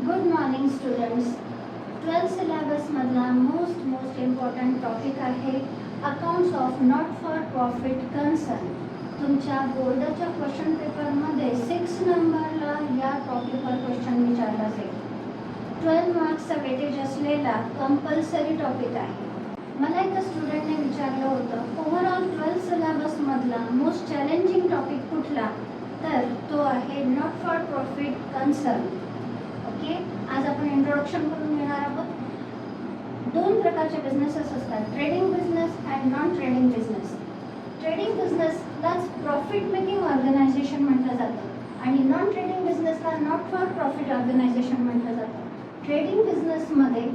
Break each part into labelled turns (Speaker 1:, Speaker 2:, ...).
Speaker 1: Good morning students. 12th सिलेबसमधला most important topic आहे accounts of not for profit concern. तुमच्या बोर्डाच्या question पेपरमध्ये 6 नंबरला या टॉपिकवर क्वेश्चन विचारला जाईल. 12 मार्क्सचा वेटेज असलेला कंपल्सरी टॉपिक आहे. मला एका स्टुडंटने विचारलं होतं ओव्हरऑल 12th सिलेबसमधला मोस्ट चॅलेंजिंग टॉपिक कुठला, तर तो आहे not for profit concern. Okay, आज आपण इंट्रोडक्शन करून घेणार आहोत. दोन प्रकारचे बिझनेसेस असतात, trading business and non trading business. Trading बिझनेसलाच प्रॉफिट मेकिंग ऑर्गनायझेशन म्हटलं जातं आणि नॉन ट्रेडिंग बिझनेसला नॉट फॉर प्रॉफिट ऑर्गनायझेशन म्हटलं जातं. ट्रेडिंग बिझनेसमध्ये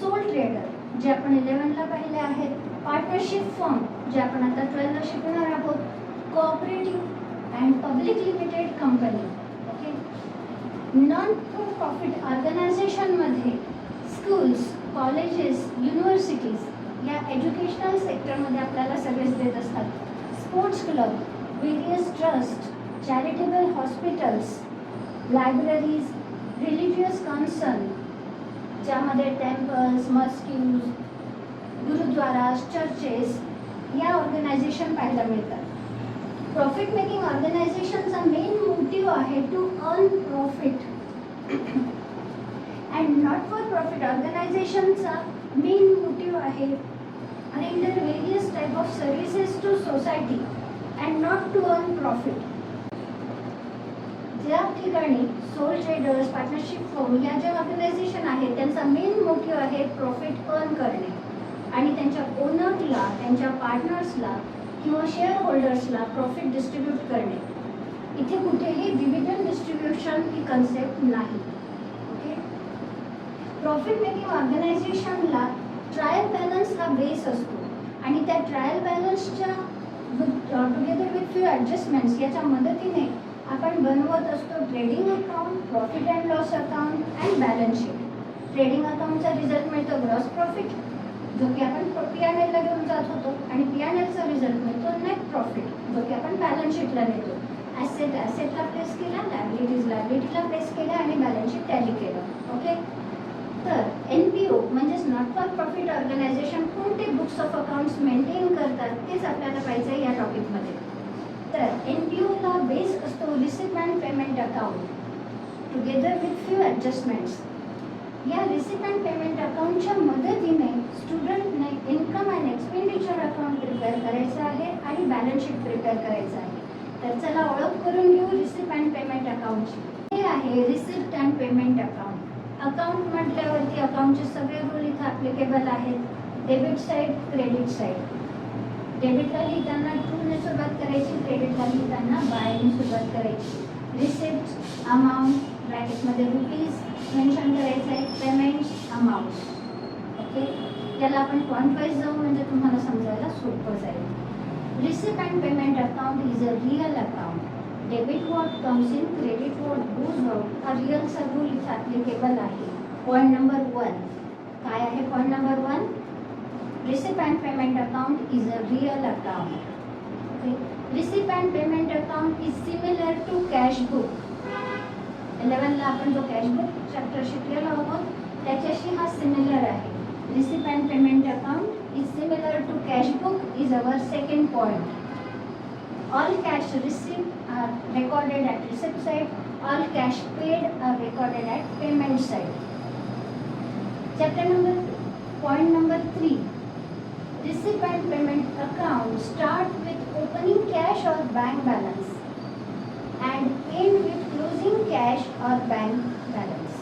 Speaker 1: सोल ट्रेडर जे आपण 11ला पाहिले आहेत, पार्टनरशिप फर्म जे आपण आता 12ला शिकणार आहोत, cooperative and public limited company. Okay, non for profit ऑर्गनायझेशनमध्ये स्कूल्स, कॉलेजेस, युनिव्हर्सिटीज या एज्युकेशनल सेक्टरमध्ये आपल्याला सर्व्हिस देत असतात. Sports club, various trust, charitable hospitals, libraries, religious concern ज्यामध्ये टेम्पल्स, मस्क्यूज, गुरुद्वाराज, चर्चेस या ऑर्गनायझेशन पाहायला मिळतात. प्रॉफिट मेकिंग ऑर्गनायझेशनचा मेन मोटिव्ह आहे to earn profit and not for profit ऑर्गनायझेशनचा मेन मोटिव्ह आहे render various type of services to society and not to earn profit. ज्या ठिकाणी सोल ट्रेडर्स, पार्टनरशिप फर्म या ज्या ऑर्गनायझेशन आहेत त्यांचा मेन मोटिव्ह आहे प्रॉफिट अर्न करणे आणि त्यांच्या ओनरला, त्यांच्या पार्टनर्सला किंवा शेअर होल्डर्सला प्रॉफिट डिस्ट्रीब्यूट करणे. इथे कुठेही डिव्हिडंड डिस्ट्रीब्युशन ही कन्सेप्ट नाही. ओके, प्रॉफिट मेकिंग ऑर्गनायझेशनला ट्रायल बॅलन्स हा बेस असतो आणि त्या ट्रायल बॅलन्सच्या टुगेदर विथ फ्यू ॲडजस्टमेंट्स याच्या मदतीने आपण बनवत असतो trading account, profit and loss account and balance sheet. Trading अकाउंटचा रिझल्ट मिळतो ग्रॉस प्रॉफिट जो की आपण P&Lला घेऊन जात होतो आणि P&Lचा रिझल्ट मिळतो नेट प्रॉफिट जो की आपण बॅलन्स शीटला नेतो. ॲसेटला प्लेस केला, लायबिलिटीला प्लेस केला आणि बॅलन्स शीट टॅली केलं. ओके, तर NPO म्हणजेच नॉट फॉर प्रॉफिट ऑर्गनायझेशन कोणते बुक्स ऑफ अकाउंट्स मेंटेन करतात तेच आपल्याला पाहिजे आहे या टॉपिकमध्ये. तर NPOला बेस असतो receipt and payment account together with few adjustments. या रिसिप्ट अँड पेमेंट अकाउंटच्या मदतीने स्टुडंटने income and expenditure account prepare करायचं आहे आणि बॅलन्स शीट प्रिपेअर करायचं आहे. तर चला ओळख करून घेऊ रिसिप्ट अँड पेमेंट अकाउंटची. हे आहे receipt and payment account. Account म्हटल्यावरती अकाउंटचे सगळे रूल इथं ॲप्लिकेबल आहेत. Debit side, credit side. डेबिटला लिहिताना टूने सुरुवात करायची, क्रेडिटला लिहिताना बायने सुरुवात करायची. रिसिप्ट अमाऊंट ब्रॅकेटमध्ये रुपीज मेन्शन करायचं आहे, पेमेंट्स अमाऊंट. ओके, त्याला आपण पॉईंट वाईज जाऊ म्हणजे तुम्हाला समजायला सोपं जाईल. Receipt and payment account is a real account. Debit what comes in, credit what goes out हा रिअलचा रूल इथं ॲप्लिकेबल आहे. पॉईंट नंबर 1 काय आहे? Point number 1, receipt and payment account is a real account. Okay, receipt and payment account is similar to cash book. 11ला आपण जो cash book chapter शिकलेलो आहोत त्याच्याशी हा सिमिलर आहे. Receipt and payment account is similar to cash book is our second point. All cash receipt are recorded at receipt side, all cash paid are recorded at payment side. Chapter number point number 3, receipt and payment account start with opening cash और bank balance and end with closing cash or bank balance.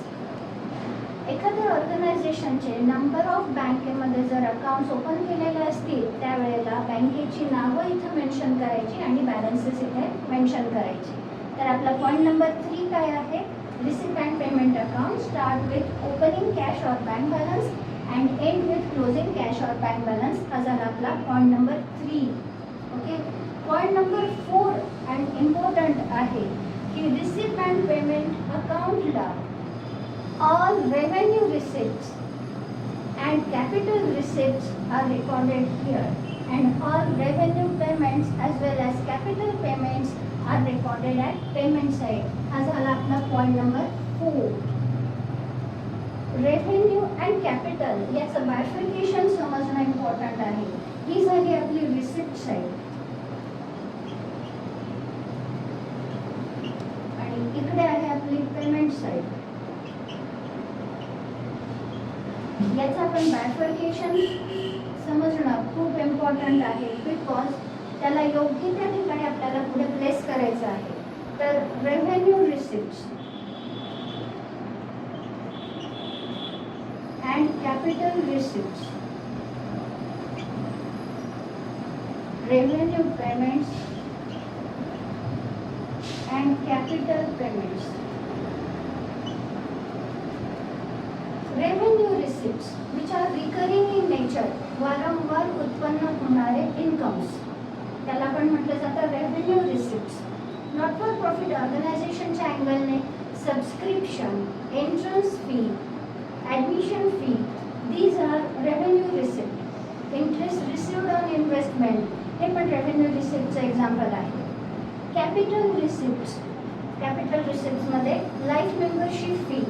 Speaker 1: एखाद्या ऑर्गनायझेशनचे number of बँकेमध्ये जर accounts open केलेले असतील त्यावेळेला बँकेची नावं इथं मेन्शन करायची आणि बॅलन्सेस इथे मेन्शन करायचे. तर आपला पॉईंट नंबर 3 काय आहे? Receipt and payment account start with opening cash और bank balance and end with closing cash और बँक बॅलन्स हा झाला आपला point number 3. Okay, point number 4 and important आहे की रिसिप्ट अँड पेमेंट अकाउंटला all revenue receipts and capital receipts are recorded here and all revenue payments as well as capital payments are recorded at payment side. हा झाला आपला point number 4. Revenue and capital याचं बायफिकेशन समजणं important आहे. ही झाली आपली receipt side आणि इकडे आहे आपली पेमेंट साईड. याचं आपण बायफिकेशन समजणं खूप इम्पॉर्टंट आहे बिकॉज त्याला योग्य त्या ठिकाणी आपल्याला पुढे प्लेस करायचं आहे. तर revenue receipts and capital receipts, revenue payments and capital payments. Revenue receipts which are recurring in nature, वारंवार उत्पन्न होणारे इन्कम्स, त्याला आपण म्हटलं जातं revenue receipts. Not for profit ऑर्गनायझेशनच्या अँगलने subscription, entrance fee, admission fee, these are revenue receipt. Interest received on investment हे पण रेव्हेन्यू रिसिप्टचं एक्झाम्पल आहे. कॅपिटल रिसिप्ट्स, कॅपिटल रिसिप्ट्समध्ये life membership fee,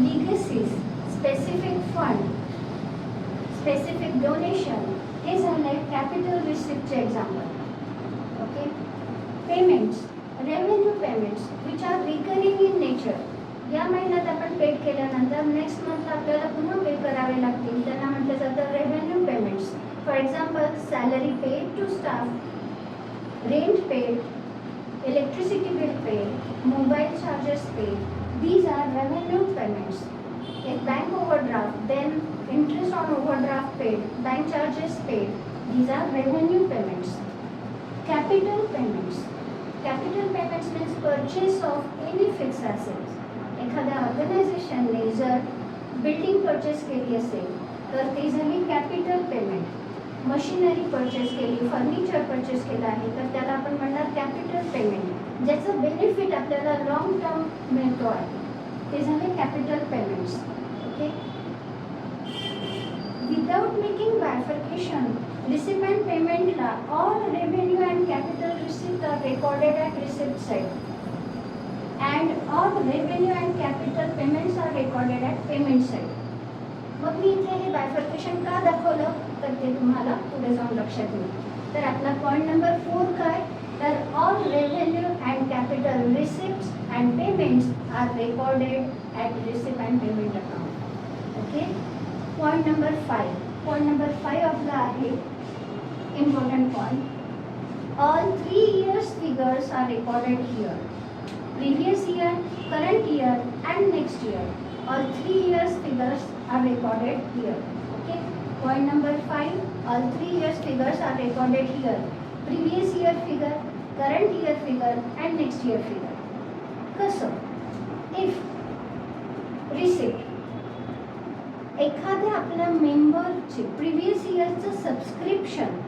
Speaker 1: legacies, specific fund, specific donation, हे झाले capital रिसिप्टचे example. Okay. Payments, revenue payments which are recurring in nature. या महिन्यात आपण पेड केल्यानंतर नेक्स्ट मंथला आपल्याला पुन्हा पे करावे लागतील, त्यांना म्हटलं जातं revenue payments. For example salary paid to staff, rent paid, electricity bill paid, mobile charges paid, these are revenue payments. If bank overdraft, then interest on overdraft paid, bank charges paid, these are revenue payments. Capital payments, capital payments means purchase of any fixed assets. एखाद्या ऑर्गनायझेशनने जर building purchase केली असेल तर ती झाली capital payment. Machinery purchase केली, furniture purchase केलं आहे तर त्याला आपण म्हणणार कॅपिटल पेमेंट, ज्याचं बेनिफिट आपल्याला लॉंग टर्म मिळतो आहे, ते झाले capital payments. Okay. Without making bifurcation, recipient पेमेंटला all revenue and capital receipt are recorded at receipt side and all revenue and capital payments are recorded at payment side. मग मी इथे हे bifurcation का दाखवलं तर ते तुम्हाला पुढे जाऊन लक्षात येईल. तर आपला पॉईंट नंबर 4 काय, तर all revenue and capital receipts and payments are recorded at receipt and payment account. Okay. Point number 5, point number 5 आपला आहे इम्पॉर्टंट पॉईंट. ऑल 3 years figures are recorded here. Previous year, current year and next year. All 3 years figures are recorded here. Okay. Point number 5. All 3 years figures are recorded here. Previous year figure, current year figure and next year figure. कसं? If receipt एखाद्या आपल्या मेंबरचे previous इयरचं subscription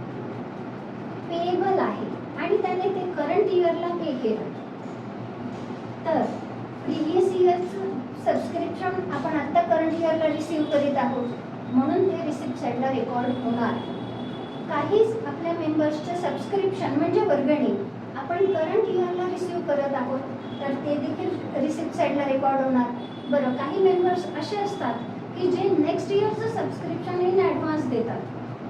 Speaker 1: payable आहे आणि त्याने ते current इयरला पे केलं तर प्रिव्हियस इयरचं सबस्क्रिप्शन आपण आत्ता करंट इयरला रिसीव करीत आहोत म्हणून ते रिसिप्ट साईडला रेकॉर्ड होणार. काहीच आपल्या मेंबर्सचं सबस्क्रिप्शन म्हणजे वर्गणी आपण करंट इयरला रिसीव करत आहोत तर ते देखील रिसिप्ट साईडला रेकॉर्ड होणार. बरं, काही मेंबर्स असे असतात की जे नेक्स्ट इयरचं सबस्क्रिप्शन इन ॲडव्हान्स देतात,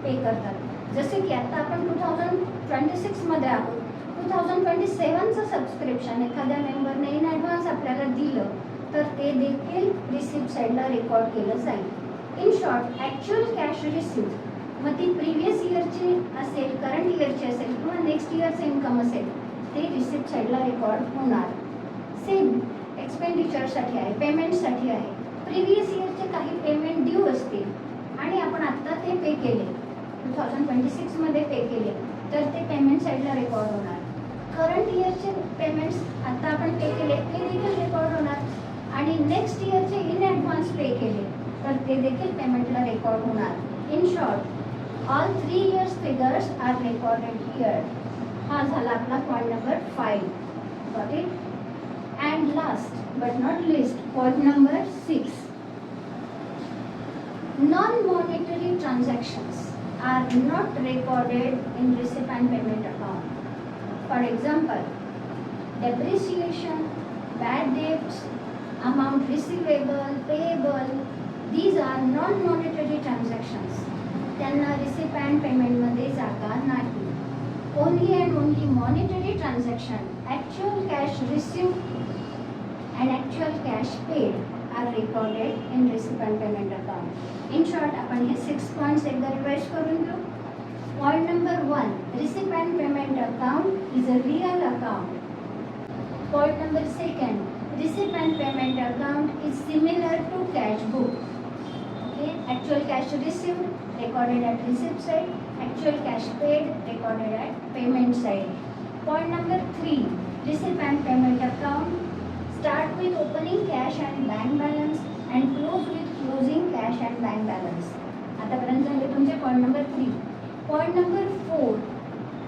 Speaker 1: पे करतात. जसे की आत्ता आपण 2026मध्ये आहोत, 2027चं सबस्क्रिप्शन एखाद्या मेंबरने इन ॲडव्हान्स आपल्याला दिलं तर ते देखील रिसिप्ट साईडला रेकॉर्ड केलं जाईल. In short, actual cash receipt मग ती प्रिव्हियस इयरची असेल, करंट इयरची असेल किंवा नेक्स्ट इयरचं इन्कम असेल ते रिसिप्ट साईडला रेकॉर्ड होणार. सेम एक्सपेंडिचरसाठी आहे, पेमेंटसाठी आहे. प्रिव्हियस इयरचे काही पेमेंट ड्यू असतील आणि आपण आत्ता ते पे केले, 2026मध्ये पे केले तर ते पेमेंट साईडला रेकॉर्ड होणार. करंट इयरचे पेमेंट्स आत्ता आपण पे केले ते देखील रेकॉर्ड होणार आणि नेक्स्ट इयरचे इन ॲडव्हान्स पे केले तर ते देखील पेमेंटला रेकॉर्ड होणार. In short, all 3 years figures are recorded here. हा झाला आपला point number 5. Got it? And last but not list, point number 6. Non-monetary transactions are not recorded in receipt and payment account. For example, depreciation, bad debts, amount receivable, payable, These are non-monetary transactions. त्यांना receipt and payment मध्ये जागा नाही. Only and only monetary transaction, actual cash received and actual cash paid are recorded in receipt and payment account. In short, आपण हे 6 points एकदा revise करून घेऊ. Point number 1, receipt and payment account is a real account. Point number 2, receipt and payment account is similar to cash book. Okay, actual cash received recorded at receipt side, actual cash paid recorded at payment side. Point number 3, receipt and payment account start with opening cash and bank balance and close with closing cash and bank balance. आतापर्यंत झाले तुमचे point number 3. Point number 4,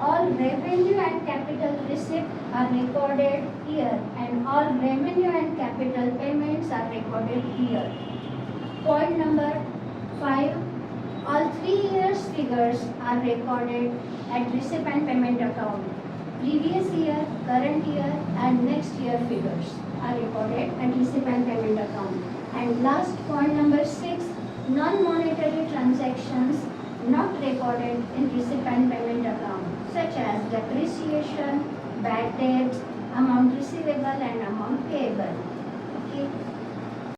Speaker 1: all revenue and capital receipts are recorded here and all revenue and capital payments are recorded here. Point number 5, all 3 years figures are recorded at receipt and payment account. Previous year, current year and next year figures are recorded at receipt and payment account. And last point number 6, non-monetary transactions not recorded in receipt and payment account, such as depreciation, bad debts, amount receivable and amount payable. Okay.